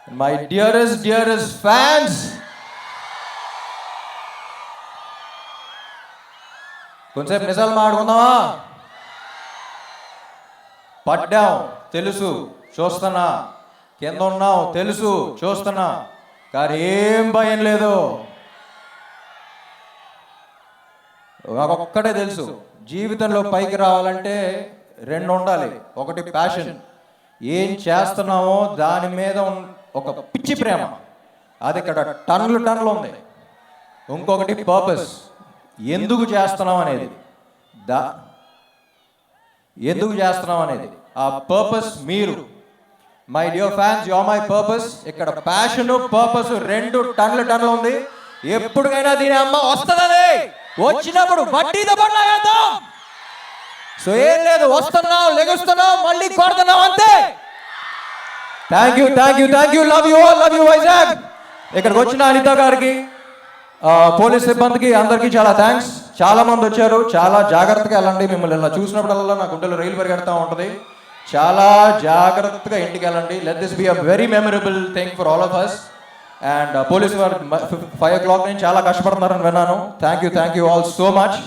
My dearest fans, కొంచెంసేపు నిజాలు మాట్లాడుకుందామా? పడ్డాం తెలుసు, చూస్తున్నా. కింద ఉన్నాం తెలుసు, చూస్తున్నా. కానీ ఏం భయం లేదు. ఒక్కటే తెలుసు, జీవితంలో పైకి రావాలంటే రెండు ఉండాలి. ఒకటి ప్యాషన్, ఏం చేస్తున్నామో దాని మీద ఒక పిచ్చి ప్రేమ, అది ఇక్కడ టన్నులు ఉంది. ఇంకొకటి పర్పస్, ఎందుకు చేస్తున్నాం అనేది. ఎందుకు చేస్తున్నాం అనేది ఆ పర్పస్ మీరు. My dear fans, you are my purpose. ఇక్కడ ప్యాషన్ పర్పస్ రెండు టన్నులు ఉంది. ఎప్పటికైనా దీని అమ్మ వస్తుందని, వచ్చినప్పుడు వడ్డీతో పడలాగేద్దాం. సో ఏం లేదు, వస్తున్నాం, లెగుస్తున్నాం, మళ్ళీ కొడుతున్నాం, అంతే. Thank you, love you Vizag. ఇక్కడికి వచ్చిన అనిత గారికి, పోలీస్ సిబ్బందికి, అందరికీ చాలా థ్యాంక్స్. చాలా మంది వచ్చారు. చాలా జాగ్రత్తగా వెళ్ళండి. మిమ్మల్ని ఇలా చూసినప్పుడల్లా నా గుండెలో రైలు పరిగెడతా ఉంటుంది. చాలా జాగ్రత్తగా ఇంటికి వెళ్ళండి. Let this be a very memorable thing for all of us. And police వారు 5 o'clock నుంచి చాలా కష్టపడుతున్నారని విన్నాను. Thank you all so much.